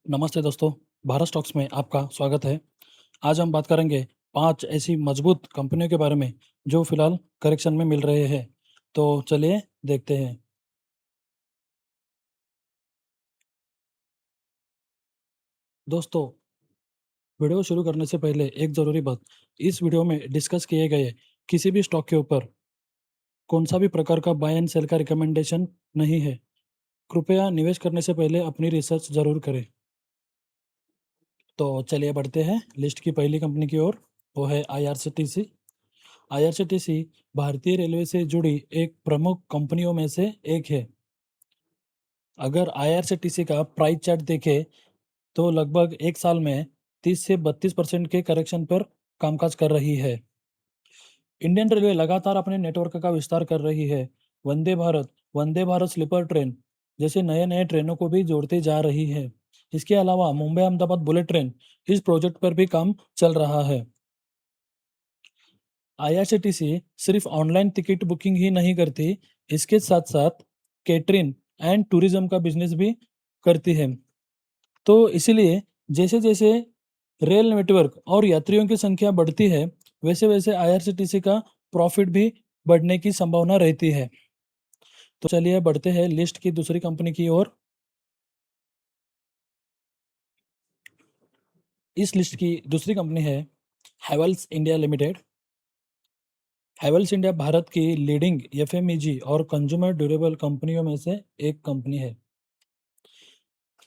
नमस्ते दोस्तों, भारत स्टॉक्स में आपका स्वागत है। आज हम बात करेंगे 5 ऐसी मजबूत कंपनियों के बारे में जो फिलहाल करेक्शन में मिल रहे हैं। तो चलिए देखते हैं। दोस्तों, वीडियो शुरू करने से पहले एक ज़रूरी बात, इस वीडियो में डिस्कस किए गए किसी भी स्टॉक के ऊपर कौन-सा भी प्रकार का बाय एंड सेल का रिकमेंडेशन नहीं है। कृपया निवेश करने से पहले अपनी रिसर्च ज़रूर करें। तो चलिए बढ़ते हैं लिस्ट की पहली कंपनी की ओर, वो है आईआरसीटीसी। आईआरसीटीसी भारतीय रेलवे से जुड़ी एक प्रमुख कंपनियों में से एक है। अगर आईआरसीटीसी का प्राइस चार्ट देखें तो लगभग एक साल में 30 से 32% के करेक्शन पर कामकाज कर रही है। इंडियन रेलवे लगातार अपने नेटवर्क का विस्तार कर रही है। वंदे भारत स्लीपर ट्रेन जैसे नए नए ट्रेनों को भी जोड़ते जा रही है। इसके अलावा मुंबई अहमदाबाद बुलेट ट्रेन इस प्रोजेक्ट पर भी काम चल रहा है। आईआरसीटीसी सिर्फ ऑनलाइन टिकट बुकिंग ही नहीं करती, इसके साथ साथ कैटरिंग एंड टूरिज्म का बिजनेस भी करती है। तो इसीलिए जैसे जैसे रेल नेटवर्क और यात्रियों की संख्या बढ़ती है, वैसे वैसे आईआरसीटीसी का प्रॉफिट भी बढ़ने की संभावना रहती है। तो चलिए बढ़ते हैं लिस्ट की दूसरी कंपनी की ओर। इस लिस्ट की दूसरी कंपनी है Havells India limited. Havells India Bharat की लीडिंग एफएमईजी और कंज्यूमर ड्यूरेबल कंपनियों में से एक कंपनी है।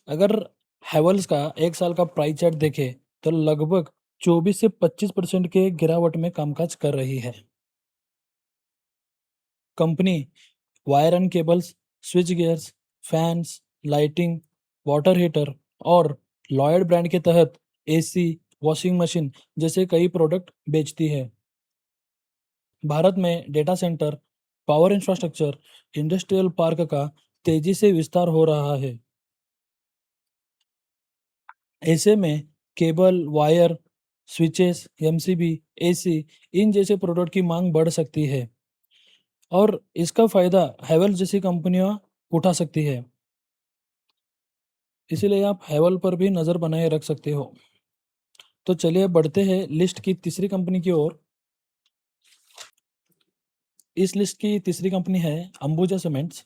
अगर हैवेल्स का एक साल का प्राइस चार्ट देखें तो लगभग 24 से 25% के गिरावट में कामकाज कर रही है। Company wire and cables, switch gears, fans, lighting, water heater और लॉयड ब्रांड के तहत एसी, वॉशिंग मशीन जैसे कई प्रोडक्ट बेचती है। भारत में data center, power infrastructure, industrial park का तेजी से विस्तार हो रहा है। ऐसे में cable, wire, switches, MCB, AC इन जैसे प्रोडक्ट की मांग बढ़ सकती है और इसका फायदा हैवेल्स जैसी कंपनियां उठा सकती है। इसीलिए आप हैवेल पर भी नज़र बनाए रख सकते हो। तो चलिए बढ़ते हैं लिस्ट की तीसरी कंपनी की ओर। इस लिस्ट की तीसरी कंपनी है अंबुजा सीमेंट्स।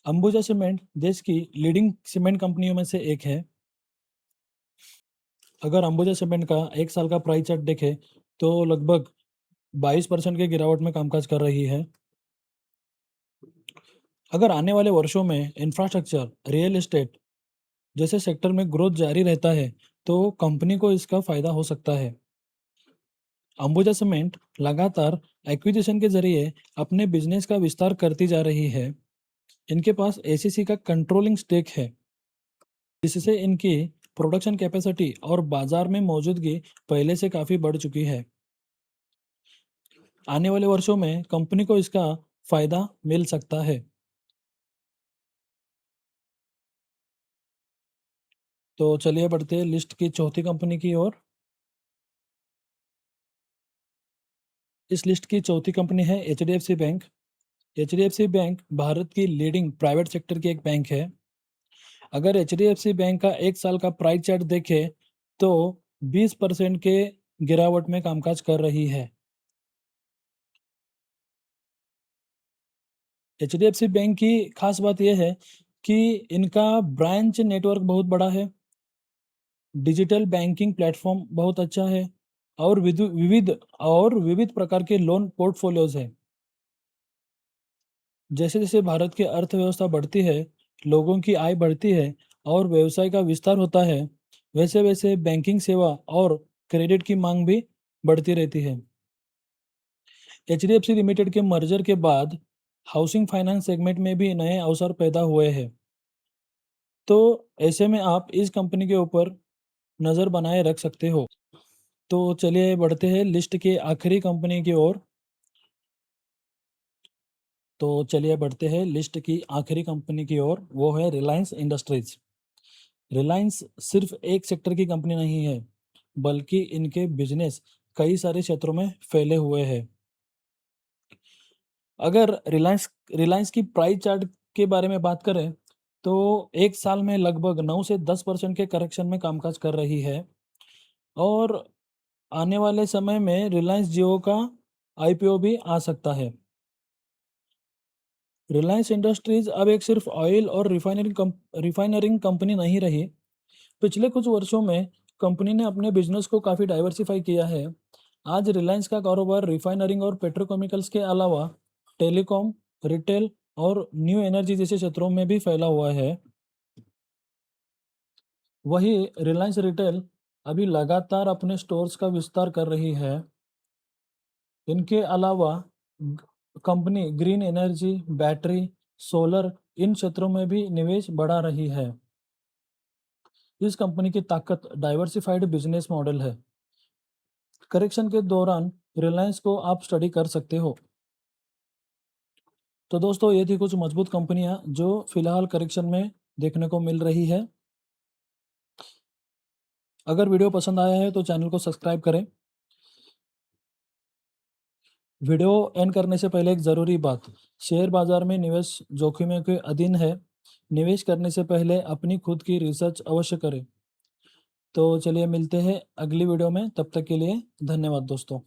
अंबुजा सीमेंट देश की लीडिंग सीमेंट कंपनियों में से एक है। अगर अंबुजा सीमेंट का एक साल का प्राइस चार्ट देखें तो लगभग 22% के गिरावट में कामकाज कर रही है। अगर आने वाले वर्षों में इंफ्रास्ट्रक्चर, रियल एस्टेट जैसे सेक्टर में ग्रोथ जारी रहता है, तो कंपनी को इसका फायदा हो सकता है। अंबुजा सीमेंट लगातार एक्विजिशन के जरिए अपने बिजनेस का विस्तार करती जा रही है। इनके पास एसीसी का कंट्रोलिंग स्टेक है, जिससे इनकी प्रोडक्शन कैपेसिटी और बाजार में मौजूदगी पहले से काफ़ी बढ़ चुकी है। आने वाले वर्षों में कंपनी को इसका फायदा मिल सकता है। तो चलिए बढ़ते हैं लिस्ट की चौथी कंपनी की ओर। इस लिस्ट की चौथी कंपनी है HDFC bank. HDFC bank Bharat की लीडिंग प्राइवेट सेक्टर की एक बैंक है। अगर एचडीएफसी बैंक का एक साल का प्राइस चार्ट देखें तो 20% के गिरावट में कामकाज कर रही है। एचडीएफसी बैंक की खास बात यह है कि इनका ब्रांच नेटवर्क बहुत बड़ा है, डिजिटल बैंकिंग प्लेटफॉर्म बहुत अच्छा है और विविध प्रकार के लोन पोर्टफोलियोज हैं। जैसे जैसे भारत की अर्थव्यवस्था बढ़ती है, लोगों की आय बढ़ती है और व्यवसाय का विस्तार होता है, वैसे वैसे बैंकिंग सेवा और क्रेडिट की मांग भी बढ़ती रहती है। एचडीएफसी लिमिटेड के मर्जर के बाद हाउसिंग फाइनेंस सेगमेंट में भी नए अवसर पैदा हुए हैं। तो ऐसे में आप इस कंपनी के ऊपर नज़र बनाए रख सकते हो। तो चलिए बढ़ते हैं लिस्ट के आखिरी कंपनी की ओर। तो चलिए बढ़ते हैं लिस्ट की आखिरी कंपनी की ओर, वो है रिलायंस इंडस्ट्रीज। रिलायंस सिर्फ एक सेक्टर की कंपनी नहीं है, बल्कि इनके बिजनेस कई सारे क्षेत्रों में फैले हुए हैं। अगर रिलायंस रिलायंस की प्राइस चार्ट के बारे में बात करें तो 1 साल में लगभग 9 से 10% के करेक्शन में कामकाज कर रही है और आने वाले समय में रिलायंस जियो का आईपीओ भी आ सकता है। रिलायंस इंडस्ट्रीज़ अब एक सिर्फ ऑयल और रिफाइनरिंग कंपनी नहीं रही। पिछले कुछ वर्षों में कंपनी ने अपने बिजनेस को काफ़ी डाइवर्सिफाई किया है। आज रिलायंस का कारोबार रिफाइनरिंग और पेट्रोकेमिकल्स के अलावा टेलीकॉम, रिटेल और न्यू एनर्जी जैसे क्षेत्रों में भी फैला हुआ है। वहीं रिलायंस रिटेल अभी लगातार अपने स्टोर्स का विस्तार कर रही है। इनके अलावा company green energy, battery, solar इन क्षेत्रों में भी निवेश बढ़ा रही है। इस कंपनी की ताकत डाइवर्सिफाइड बिजनेस मॉडल है। करेक्शन के दौरान रिलायंस को आप स्टडी कर सकते हो। तो दोस्तों ये थी कुछ मजबूत कंपनियां जो फिलहाल करेक्शन में देखने को मिल रही है। अगर वीडियो पसंद आया है तो चैनल को सब्सक्राइब करें। वीडियो एंड करने से पहले एक ज़रूरी बात, शेयर बाजार में निवेश जोखिमों के अधीन है। निवेश करने से पहले अपनी खुद की रिसर्च अवश्य करें। तो चलिए मिलते हैं अगली वीडियो में, तब तक के लिए धन्यवाद दोस्तों।